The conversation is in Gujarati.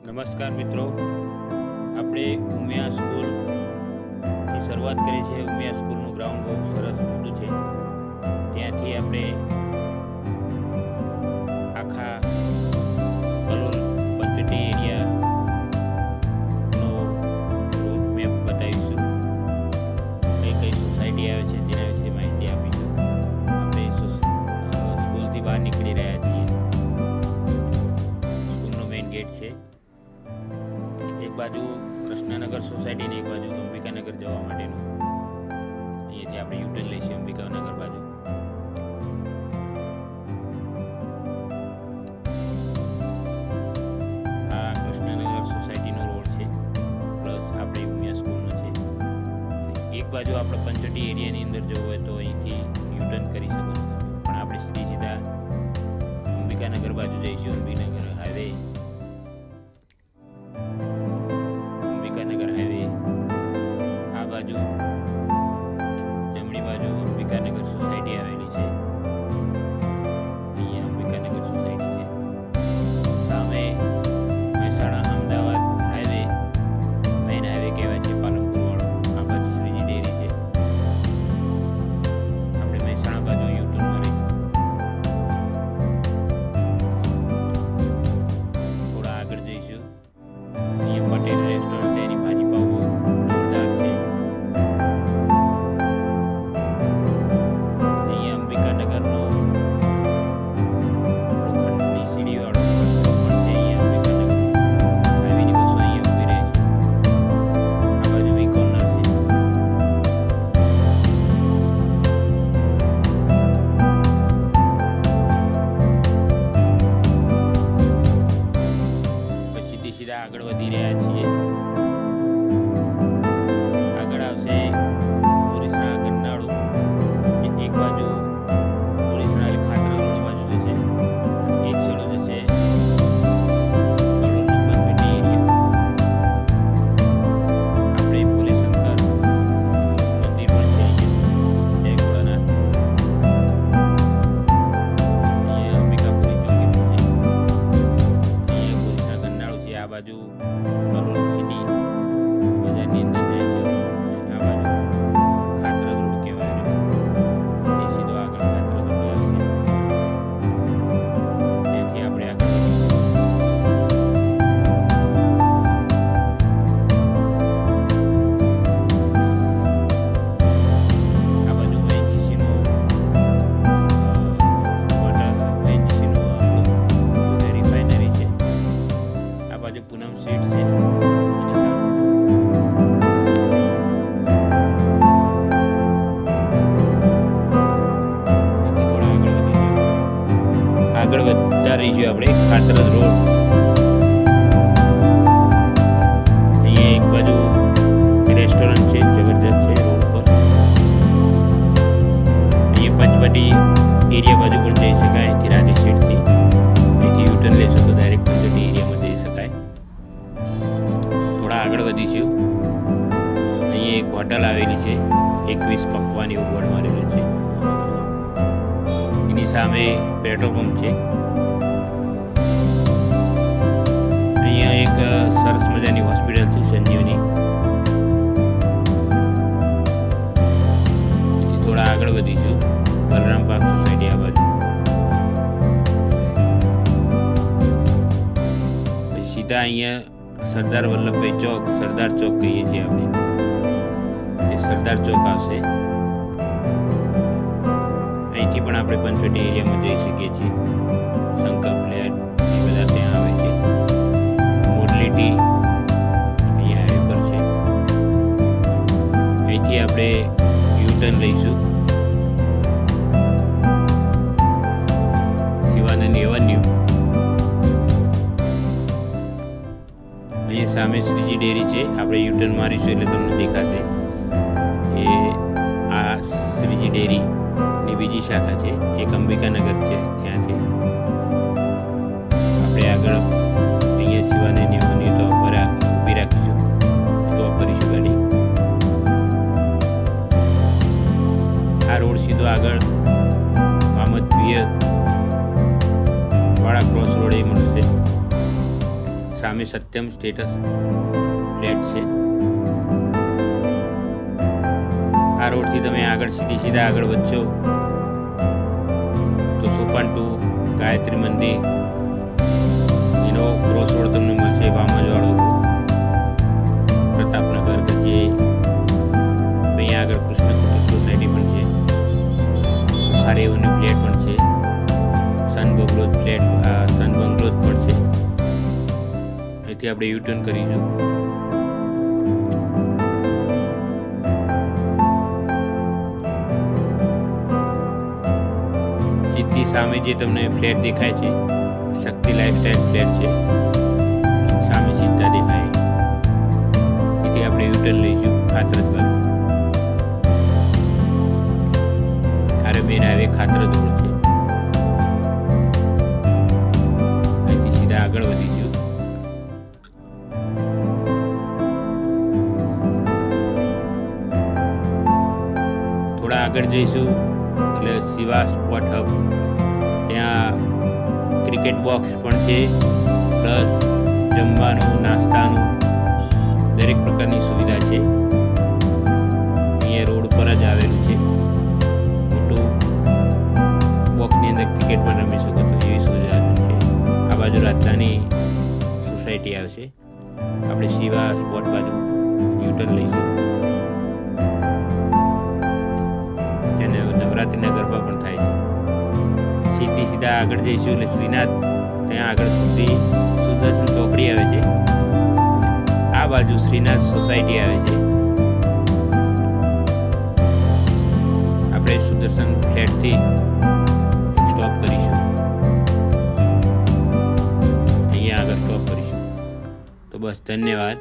નમસ્કાર મિત્રો, આપણે ઉમિયા સ્કૂલથી શરૂઆત કરી છે. ઉમિયા સ્કૂલનું ગ્રાઉન્ડ બહુ સરસ મોટું છે. ત્યાંથી આપણે આખા કલોલ પંચવટી એરિયાનો રૂટ મેપ બતાવીશું. કઈ કઈ સોસાયટી આવે છે તેના વિશે માહિતી આપીશું. આપણે સ્કૂલથી બહાર નીકળી રહ્યા છીએ. સ્કૂલનો મેઇન ગેટ છે. એક બાજુ કૃષ્ણનગર સોસાયટી ને એક બાજુ અંબિકાનગર જવા માટેનું. અહીંયાથી આપણે યુટર્ન લઈશું અંબિકાનગર બાજુ. આ કૃષ્ણનગર સોસાયટીનો રોડ છે, પ્લસ આપણે ઉમિયા સ્કૂલનો છે. એક બાજુ આપણે પંચવટી એરિયાની અંદર જવું હોય તો અહીંથી યુટર્ન કરી શકો છો, પણ આપણે સીધા અંબિકાનગર બાજુ જઈશું. અંબિકાનગર હાઈવે આ બાજુ જમણી બાજુ અંબિકાનગર સોસાયટી આવેલી છે. અહીંયા અંબિકાનગર સોસાયટી છે. સામે Mehsana Ahmedabad highway, main highway કહેવાય છે, પાલનપુર વાળો. આ બાજુ શ્રીજી ડેરી છે. આપણે મહેસાણા બાજુ યુટર્ન કરી થોડા આગળ જઈશું. અહીંયા પટેલ રેસ્ટોરન્ટ, એની ભાજી પાવ જોરદાર છે. અહીંયા અંબિકાનગરનો લોખંડની સીડીવાળો રસ્તો પણ છે. અહીંયા અંબિકાનગર હાઈવેની બસો અહીંયા ઊભી રહે છે. આ બાજુ વી કોર્નર છે. પછી સીધા આગળ વધી રહ્યા છીએ. આગળ આવશે પોલીસના ગન્નાળો. એક બાજુ પોલીસના એટલે ખાતરા રોડ બાજુ જશે, એક છેડો જશે કલોલનો પંચવટી એરિયા. આપણે પોલીસ શંકર મંદિર પણ છે અહીંયા, જય ભોળાનાથ. અહીંયા અંબિકાપુરી ચોકી પણ છે. અહીંયા પોલીસના ગન્નાળો છે. આ બાજુ કલોલ સિટી બજારની અંદર જાય છે. આ બાજુ ખાતરા રોડ કહેવાય. સીધો આગળ ખાતરા રોડ આવશે. ત્યાંથી આપણે આગળ વધીશું. આ બાજુ ONGCનું રિફાઇનરી છે. આ બાજુ પૂનમ સ્વીટ છે. એની સામે આગળ વધતા રહીશું આપણે. ખાતરજ રોડ. અહીંયા એક બાજુ રેસ્ટોરન્ટ છે, જબરજસ્ત છે રોડ પર. અહીંયા પંચવટી એરિયા બાજુ પણ જઈ શકાય. અહીંથી રાધે સ્ટ્રીટથી અહીંથી યુટર્ન લેશો તો ડાયરેક્ટ પંચવટી એરિયામાં જઈ શકાય. થોડા આગળ વધીશું. અહીંયા એક હોટલ આવેલી છે, 21 પકવાન એવું બોર્ડ મારેલું છે. એની સામે પેટ્રોલ પંપ છે. અહીંયા એક સરસ મજાની હોસ્પિટલ છે, સંજીવની. એથી થોડા આગળ વધીશું. બલરામ પાર્ક સોસાયટી આ બાજુ. પછી સીધા અહીંયા સરદાર વલ્લભભાઈ ચોક, સરદાર ચોક કહીએ છીએ આપણે, તે સરદાર ચોક આવશે. અહીંથી પણ આપણે પંચવટી એરિયામાં જઈ શકીએ છીએ. શંકર ફ્લેટ એ બધા ત્યાં આવે છે. મોડલિટી અહીંયા હાઈવે પર છે. અહીંથી આપણે યુટર્ન લઈશું. શિવાનંદ એવન્યુ. અહીંયા સામે શ્રીજી ડેરી છે. આપણે યુટર્ન મારીશું એટલે તમને દેખાશે. એ આ શ્રીજી ડેરી ની બીજી શાખા છે. એક અંબિકાનગર છે, ત્યાં છે. આપણે આગળ અહીંયા શિવાનંદ એવન્યુ તો ઊભી રાખીશું, સ્ટોપ કરીશું ગાડી. આ રોડ સીધો આગળ મામદ પિયર વાળા ક્રોસ રોડ એ મળશે. સામે સત્યમ સ્ટેટસ ફ્લેટ છે. આ રોડથી તમે સીધા આગળ વધશો તો સોપાન ટુ ગાયત્રી મંદિર એનો ક્રોસ રોડ તમને મળશે. વામાજવાળો પ્રતાપનગર ગજે, અહીંયા આગળ કૃષ્ણ સોસાયટી પણ છે, ખારેવની ફ્લેટ પણ છે, સન બંગલોઝ પણ છે. અહીંથી આપણે યુટર્ન કરીશું. સીધી સામે જે તમને ફ્લેટ દેખાય છે શક્તિ લાઇફસ્ટાઇલ ફ્લેટ છે, સામે સીધા દેખાય. અહીંથી આપણે યુટર્ન લઈશું ખાતરજ બાજુ. મેન હાઈવે ખાતરજ રોડ છે. અહીંથી સીધા આગળ વધીશું. થોડા આગળ જઈશું એટલે શિવા સ્પોર્ટ હબ, ત્યાં ક્રિકેટ બોક્સ પણ છે, પ્લસ જમવાનું નાસ્તાનું દરેક પ્રકારની સુવિધા છે. અહીંયા રોડ પર જ આવેલું છે. બોક્સની અંદર ક્રિકેટ પણ રમી શકો છો એવી સુવિધા છે. આ બાજુ રાજધાની સોસાયટી આવશે. આપણે શિવા સ્પોટ બાજુ યુટર્ન લઈશું. ત્યાં નવરાત્રિના ગરબા પણ થાય છે. સીધા આગળ જઈશું એટલે શ્રીનાથ, ત્યાં આગળ સુધી સુદર્શન ચોકડી આવે છે. આ બાજુ શ્રીનાથ સોસાયટી આવે છે. આપણે સુદર્શન ફ્લેટથી સ્ટોપ કરીશું. અહીંયા આગળ સ્ટોપ કરીશું. તો બસ, ધન્યવાદ.